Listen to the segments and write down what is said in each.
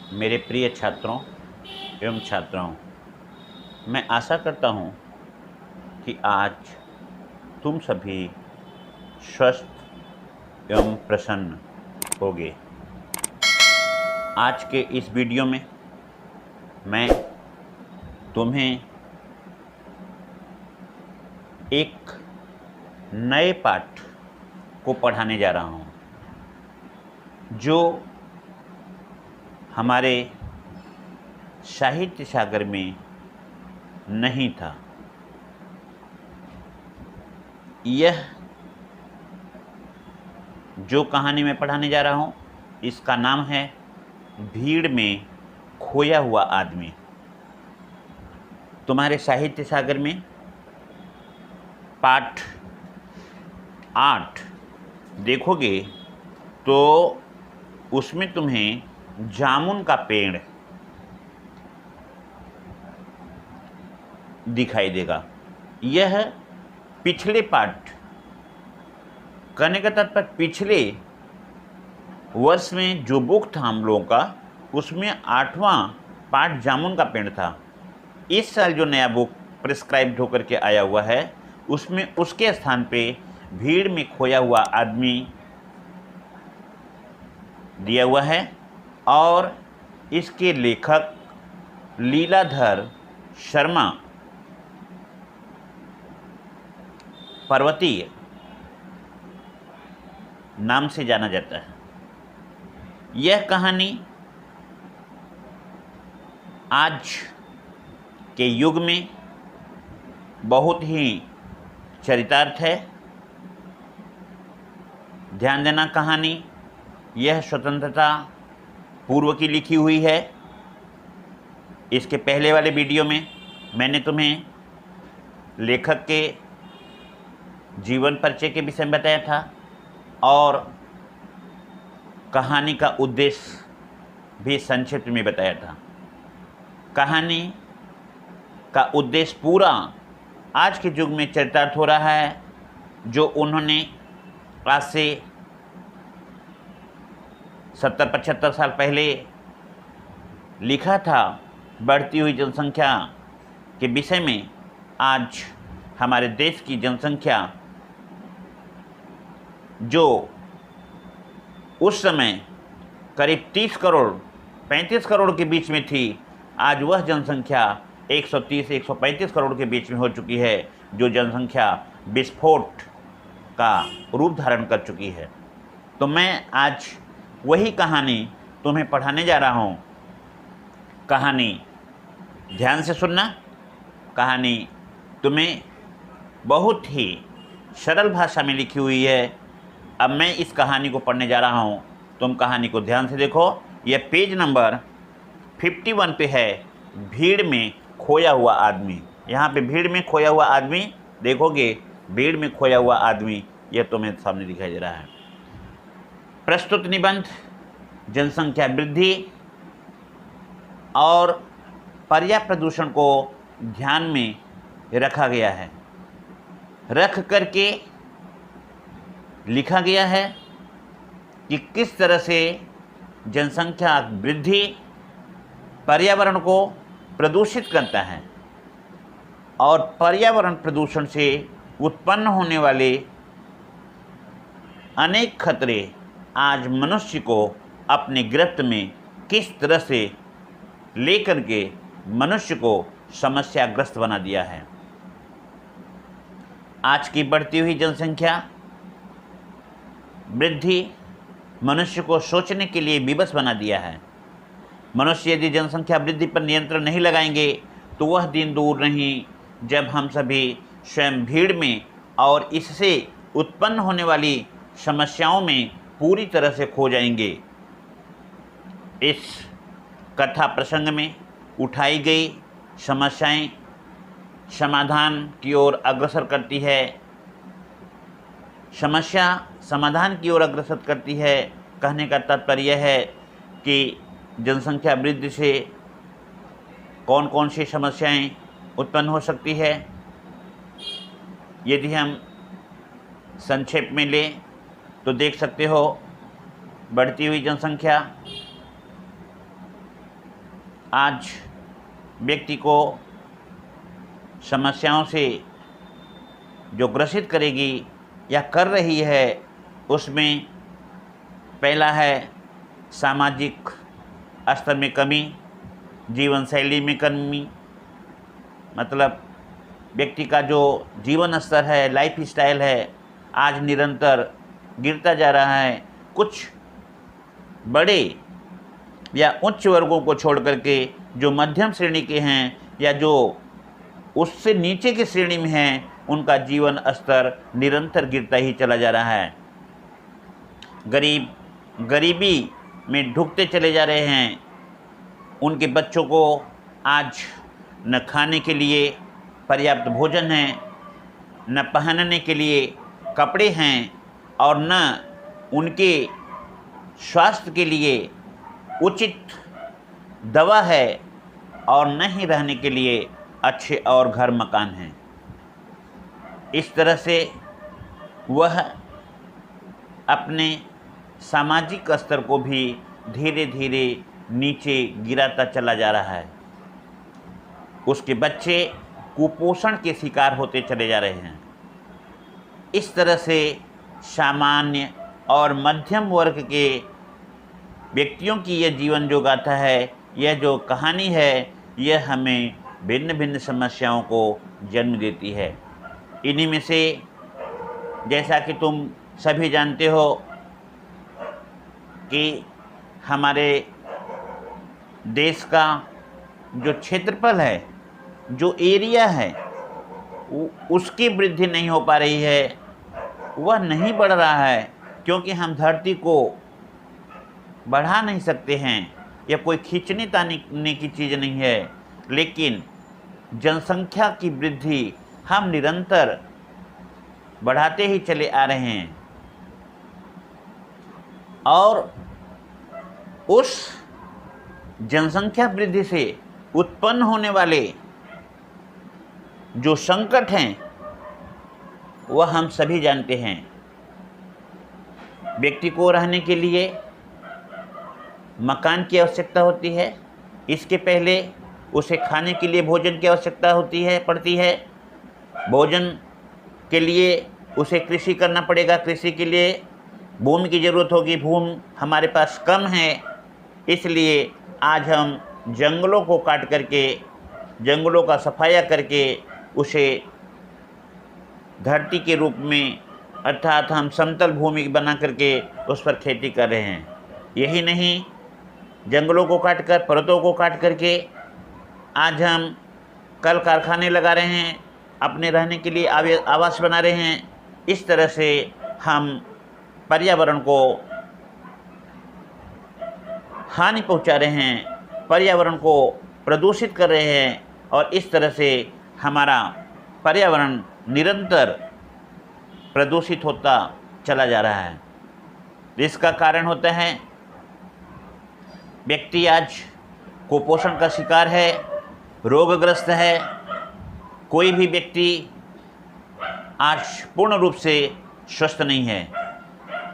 मेरे प्रिय छात्रों एवं छात्राओं, मैं आशा करता हूँ कि आज तुम सभी स्वस्थ एवं प्रसन्न होगे। आज के इस वीडियो में मैं तुम्हें एक नए पाठ को पढ़ाने जा रहा हूँ जो हमारे साहित्य सागर में नहीं था। यह जो कहानी मैं पढ़ाने जा रहा हूँ इसका नाम है भीड़ में खोया हुआ आदमी। तुम्हारे साहित्य सागर में पाठ 8 देखोगे तो उसमें तुम्हें जामुन का पेड़ दिखाई देगा। यह पिछले पाठ कहने का तात्पर्य पिछले वर्ष में जो बुक था हम लोगों का उसमें 8वां पाठ जामुन का पेड़ था। इस साल जो नया बुक प्रिस्क्राइब्ड होकर के आया हुआ है उसमें उसके स्थान पे भीड़ में खोया हुआ आदमी दिया हुआ है और इसके लेखक लीलाधर शर्मा पर्वतीय नाम से जाना जाता है। यह कहानी आज के युग में बहुत ही चरितार्थ है। ध्यान देना, कहानी यह स्वतंत्रता पूर्व की लिखी हुई है। इसके पहले वाले वीडियो में मैंने तुम्हें लेखक के जीवन परिचय के विषय में बताया था और कहानी का उद्देश्य भी संक्षिप्त में बताया था। कहानी का उद्देश्य पूरा आज के युग में चरितार्थ हो रहा है, जो उन्होंने आज से 70-75 साल पहले लिखा था। बढ़ती हुई जनसंख्या के विषय में आज हमारे देश की जनसंख्या जो उस समय करीब 30 करोड़ 35 करोड़ के बीच में थी, आज वह जनसंख्या 130-135 करोड़ के बीच में हो चुकी है, जो जनसंख्या विस्फोट का रूप धारण कर चुकी है। तो मैं आज वही कहानी तुम्हें पढ़ाने जा रहा हूँ। कहानी ध्यान से सुनना। कहानी तुम्हें बहुत ही सरल भाषा में लिखी हुई है। अब मैं इस कहानी को पढ़ने जा रहा हूँ, तुम कहानी को ध्यान से देखो। यह पेज नंबर 51 पे है, भीड़ में खोया हुआ आदमी। यहाँ पे भीड़ में खोया हुआ आदमी देखोगे, भीड़ में खोया हुआ आदमी यह तुम्हें सामने दिखाई दे रहा है। प्रस्तुत निबंध जनसंख्या वृद्धि और पर्यावरण प्रदूषण को ध्यान में रखा गया है, रख करके लिखा गया है कि किस तरह से जनसंख्या वृद्धि पर्यावरण को प्रदूषित करता है और पर्यावरण प्रदूषण से उत्पन्न होने वाले अनेक खतरे आज मनुष्य को अपने गिरफ्त में किस तरह से लेकर के मनुष्य को समस्याग्रस्त बना दिया है। आज की बढ़ती हुई जनसंख्या वृद्धि मनुष्य को सोचने के लिए विवश बना दिया है। मनुष्य यदि जनसंख्या वृद्धि पर नियंत्रण नहीं लगाएंगे तो वह दिन दूर नहीं जब हम सभी स्वयं भीड़ में और इससे उत्पन्न होने वाली समस्याओं में पूरी तरह से खो जाएंगे। इस कथा प्रसंग में उठाई गई समस्याएं समाधान की ओर अग्रसर करती है। समस्या समाधान की ओर अग्रसर करती है। कहने का तात्पर्य यह है कि जनसंख्या वृद्धि से कौन कौन सी समस्याएं उत्पन्न हो सकती है। यदि हम संक्षेप में लें तो देख सकते हो, बढ़ती हुई जनसंख्या आज व्यक्ति को समस्याओं से जो ग्रसित करेगी या कर रही है, उसमें पहला है सामाजिक स्तर में कमी, जीवन शैली में कमी, मतलब व्यक्ति का जो जीवन स्तर है, लाइफ स्टाइल है, आज निरंतर गिरता जा रहा है। कुछ बड़े या उच्च वर्गों को छोड़ करके जो मध्यम श्रेणी के हैं या जो उससे नीचे की श्रेणी में हैं, उनका जीवन स्तर निरंतर गिरता ही चला जा रहा है। गरीबी में ढुकते चले जा रहे हैं। उनके बच्चों को आज न खाने के लिए पर्याप्त भोजन है, न पहनने के लिए कपड़े हैं, और न उनके स्वास्थ्य के लिए उचित दवा है, और न ही रहने के लिए अच्छे और घर मकान हैं। इस तरह से वह अपने सामाजिक स्तर को भी धीरे धीरे नीचे गिराता चला जा रहा है। उसके बच्चे कुपोषण के शिकार होते चले जा रहे हैं। इस तरह से सामान्य और मध्यम वर्ग के व्यक्तियों की यह जीवन जो गाथा है, यह जो कहानी है, यह हमें भिन्न भिन्न समस्याओं को जन्म देती है। इन्हीं में से जैसा कि तुम सभी जानते हो कि हमारे देश का जो क्षेत्रफल है, जो एरिया है, उसकी वृद्धि नहीं हो पा रही है, वह नहीं बढ़ रहा है, क्योंकि हम धरती को बढ़ा नहीं सकते हैं। यह कोई खींचने ताने की चीज़ नहीं है, लेकिन जनसंख्या की वृद्धि हम निरंतर बढ़ाते ही चले आ रहे हैं। और उस जनसंख्या वृद्धि से उत्पन्न होने वाले जो संकट हैं, वह हम सभी जानते हैं। व्यक्ति को रहने के लिए मकान की आवश्यकता होती है, इसके पहले उसे खाने के लिए भोजन की आवश्यकता पड़ती है। भोजन के लिए उसे कृषि करना पड़ेगा, कृषि के लिए भूमि की ज़रूरत होगी, भूमि हमारे पास कम है, इसलिए आज हम जंगलों को काट करके, जंगलों का सफाया करके उसे धरती के रूप में, अर्थात हम समतल भूमि बना करके उस पर खेती कर रहे हैं। यही नहीं, जंगलों को काट कर, पर्वतों को काट करके आज हम कल कारखाने लगा रहे हैं, अपने रहने के लिए आवास बना रहे हैं। इस तरह से हम पर्यावरण को हानि पहुंचा रहे हैं, पर्यावरण को प्रदूषित कर रहे हैं, और इस तरह से हमारा पर्यावरण निरंतर प्रदूषित होता चला जा रहा है। इसका कारण होता है व्यक्ति आज कुपोषण का शिकार है, रोगग्रस्त है। कोई भी व्यक्ति आज पूर्ण रूप से स्वस्थ नहीं है।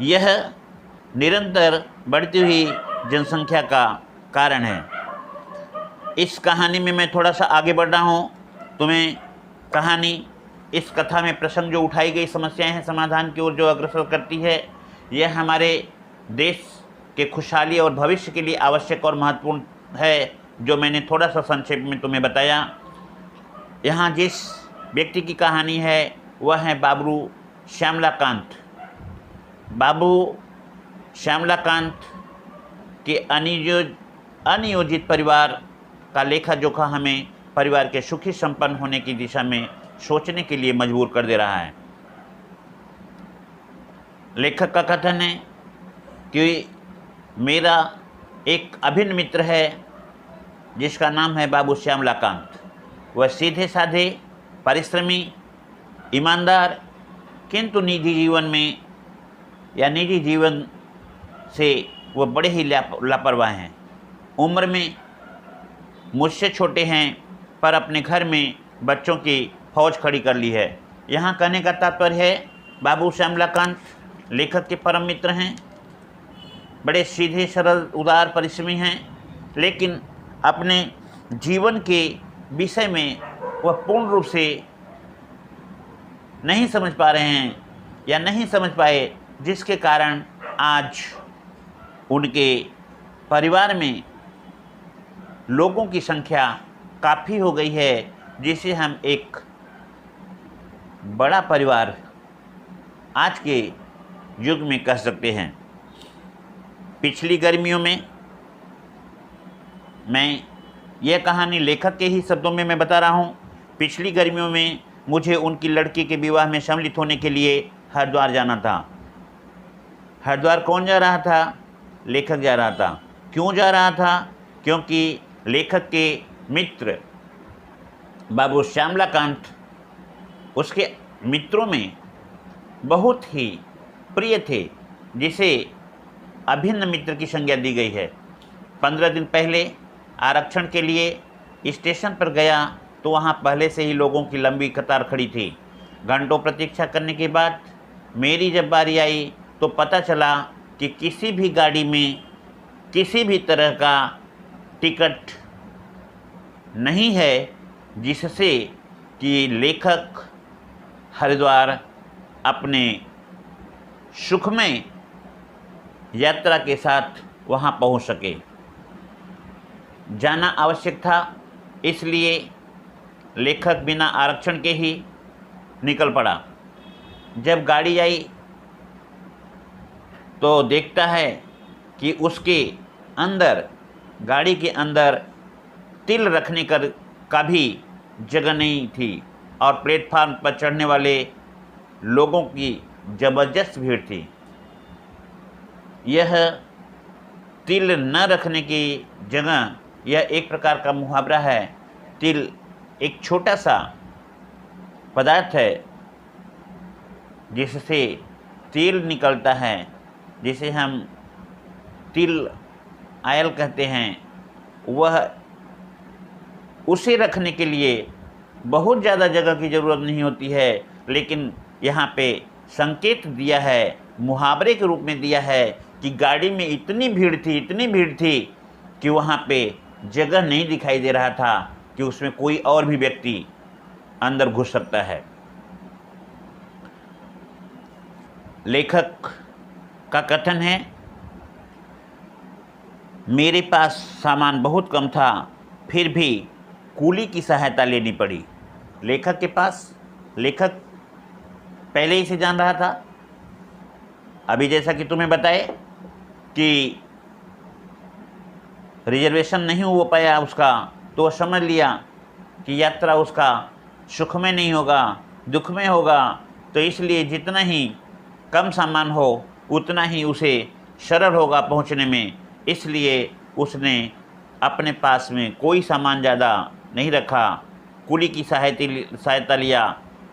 यह निरंतर बढ़ती हुई जनसंख्या का कारण है। इस कहानी में मैं थोड़ा सा आगे बढ़ रहा हूँ। तुम्हें कहानी, इस कथा में प्रसंग जो उठाई गई समस्याएं हैं, समाधान की ओर जो अग्रसर करती है, यह हमारे देश के खुशहाली और भविष्य के लिए आवश्यक और महत्वपूर्ण है, जो मैंने थोड़ा सा संक्षेप में तुम्हें बताया। यहाँ जिस व्यक्ति की कहानी है वह है बाबू श्यामलाकांत। बाबू श्यामलाकांत के अनियोजित परिवार का लेखा जोखा हमें परिवार के सुखी संपन्न होने की दिशा में सोचने के लिए मजबूर कर दे रहा है। लेखक का कथन है कि मेरा एक अभिन्न मित्र है जिसका नाम है बाबू श्यामलाकांत। वह सीधे साधे, परिश्रमी, ईमानदार, किंतु निजी जीवन से वह बड़े ही लापरवाह हैं। उम्र में मुझसे छोटे हैं, पर अपने घर में बच्चों की फौज खड़ी कर ली है। यहाँ कहने का तात्पर्य है, बाबू श्यामलाकांत लेखक के परम मित्र हैं, बड़े सीधे, सरल, उदार, परिश्रमी हैं, लेकिन अपने जीवन के विषय में वह पूर्ण रूप से नहीं समझ पा रहे हैं या नहीं समझ पाए, जिसके कारण आज उनके परिवार में लोगों की संख्या काफ़ी हो गई है, जिसे हम एक बड़ा परिवार आज के युग में कह सकते हैं। पिछली गर्मियों में, मैं यह कहानी लेखक के ही शब्दों में मैं बता रहा हूँ, पिछली गर्मियों में मुझे उनकी लड़की के विवाह में सम्मिलित होने के लिए हरिद्वार जाना था। हरिद्वार कौन जा रहा था? लेखक जा रहा था। क्यों जा रहा था? क्योंकि लेखक के मित्र बाबू श्यामलाकांत उसके मित्रों में बहुत ही प्रिय थे, जिसे अभिन्न मित्र की संज्ञा दी गई है। 15 दिन पहले आरक्षण के लिए स्टेशन पर गया तो वहाँ पहले से ही लोगों की लंबी कतार खड़ी थी। घंटों प्रतीक्षा करने के बाद मेरी जब बारी आई तो पता चला कि किसी भी गाड़ी में किसी भी तरह का टिकट नहीं है, जिससे कि लेखक हरिद्वार अपने सुखमय यात्रा के साथ वहाँ पहुँच सके। जाना आवश्यक था, इसलिए लेखक बिना आरक्षण के ही निकल पड़ा। जब गाड़ी आई तो देखता है कि उसके अंदर, गाड़ी के अंदर तिल रखने का भी जगह नहीं थी और प्लेटफार्म पर चढ़ने वाले लोगों की ज़बरदस्त भीड़ थी। यह तिल न रखने की जगह, यह एक प्रकार का मुहावरा है। तिल एक छोटा सा पदार्थ है जिससे तेल निकलता है, जिसे हम तिल आयल कहते हैं। वह उसे रखने के लिए बहुत ज़्यादा जगह की ज़रूरत नहीं होती है, लेकिन यहाँ पे संकेत दिया है, मुहावरे के रूप में दिया है कि गाड़ी में इतनी भीड़ थी कि वहाँ पे जगह नहीं दिखाई दे रहा था कि उसमें कोई और भी व्यक्ति अंदर घुस सकता है। लेखक का कथन है, मेरे पास सामान बहुत कम था, फिर भी कूली की सहायता लेनी पड़ी। लेखक के पास, लेखक पहले ही से जान रहा था। अभी जैसा कि तुम्हें बताए कि रिजर्वेशन नहीं हो पाया उसका, तो वह समझ लिया कि यात्रा उसका सुखमय नहीं होगा, दुखमय होगा। तो इसलिए जितना ही कम सामान हो उतना ही उसे सरल होगा पहुंचने में। इसलिए उसने अपने पास में कोई सामान ज़्यादा नहीं रखा, कुली की सहायता लिया।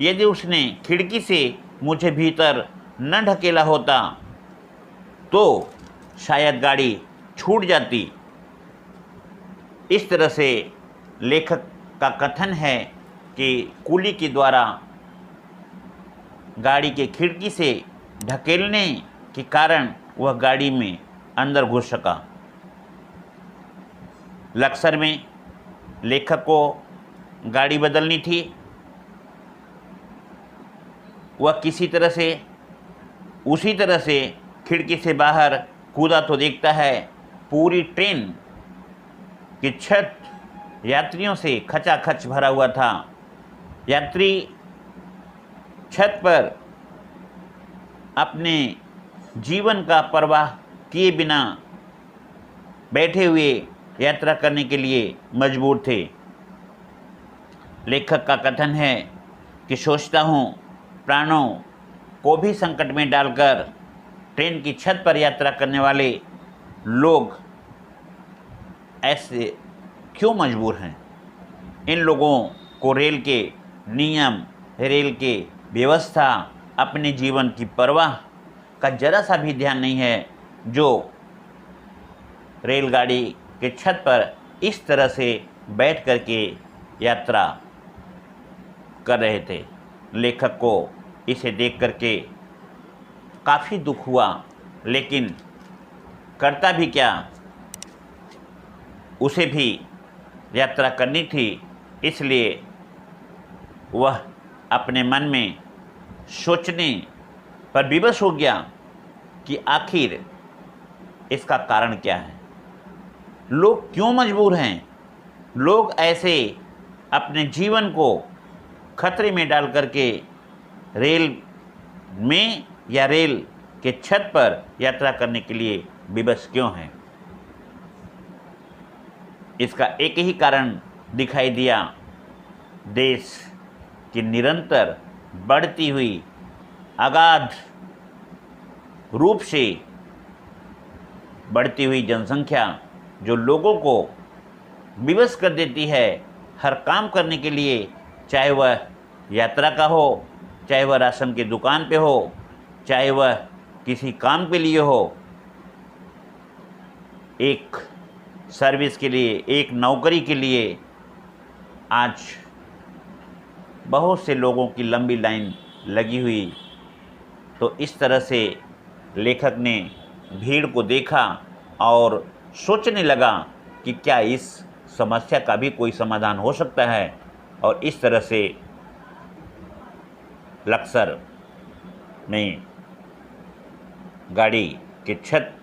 यदि उसने खिड़की से मुझे भीतर न ढकेला होता तो शायद गाड़ी छूट जाती। इस तरह से लेखक का कथन है कि कुली के द्वारा गाड़ी के खिड़की से ढकेलने के कारण वह गाड़ी में अंदर घुस सका। लक्सर में लेखक को गाड़ी बदलनी थी। वह किसी तरह से, उसी तरह से खिड़की से बाहर कूदा तो देखता है पूरी ट्रेन की छत यात्रियों से खचाखच भरा हुआ था। यात्री छत पर अपने जीवन का परवाह किए बिना बैठे हुए यात्रा करने के लिए मजबूर थे। लेखक का कथन है कि सोचता हूँ प्राणों को भी संकट में डालकर ट्रेन की छत पर यात्रा करने वाले लोग ऐसे क्यों मजबूर हैं। इन लोगों को रेल के नियम, रेल के व्यवस्था, अपने जीवन की परवाह का जरा सा भी ध्यान नहीं है, जो रेलगाड़ी के छत पर इस तरह से बैठ कर के यात्रा कर रहे थे। लेखक को इसे देख कर के काफ़ी दुख हुआ, लेकिन करता भी क्या, उसे भी यात्रा करनी थी, इसलिए वह अपने मन में सोचने पर विवश हो गया कि आखिर इसका कारण क्या है। लोग क्यों मजबूर हैं? लोग ऐसे अपने जीवन को खतरे में डाल करके रेल में या रेल के छत पर यात्रा करने के लिए विवश क्यों हैं? इसका एक ही कारण दिखाई दिया, देश की निरंतर बढ़ती हुई अगाध रूप से बढ़ती हुई जनसंख्या, जो लोगों को विवश कर देती है हर काम करने के लिए, चाहे वह यात्रा का हो, चाहे वह राशन की दुकान पे हो, चाहे वह किसी काम के लिए हो, एक सर्विस के लिए, एक नौकरी के लिए आज बहुत से लोगों की लंबी लाइन लगी हुई। तो इस तरह से लेखक ने भीड़ को देखा और सोचने लगा कि क्या इस समस्या का भी कोई समाधान हो सकता है, और इस तरह से लक्सर में गाड़ी के छत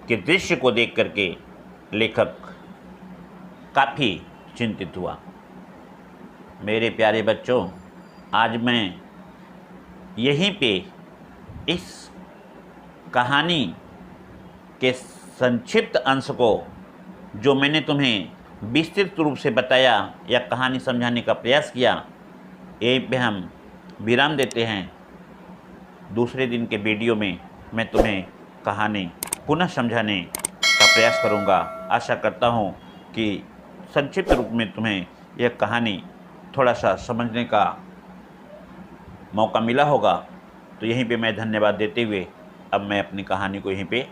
के दृश्य को देख करके लेखक काफ़ी चिंतित हुआ। मेरे प्यारे बच्चों, आज मैं यहीं पे इस कहानी के संक्षिप्त अंश को, जो मैंने तुम्हें विस्तृत रूप से बताया या कहानी समझाने का प्रयास किया, यहीं पे हम विराम देते हैं। दूसरे दिन के वीडियो में मैं तुम्हें कहानी पुनः समझाने का प्रयास करूंगा। आशा करता हूं कि संक्षिप्त रूप में तुम्हें यह कहानी थोड़ा सा समझने का मौका मिला होगा। तो यहीं पे मैं धन्यवाद देते हुए अब मैं अपनी कहानी को यहीं पे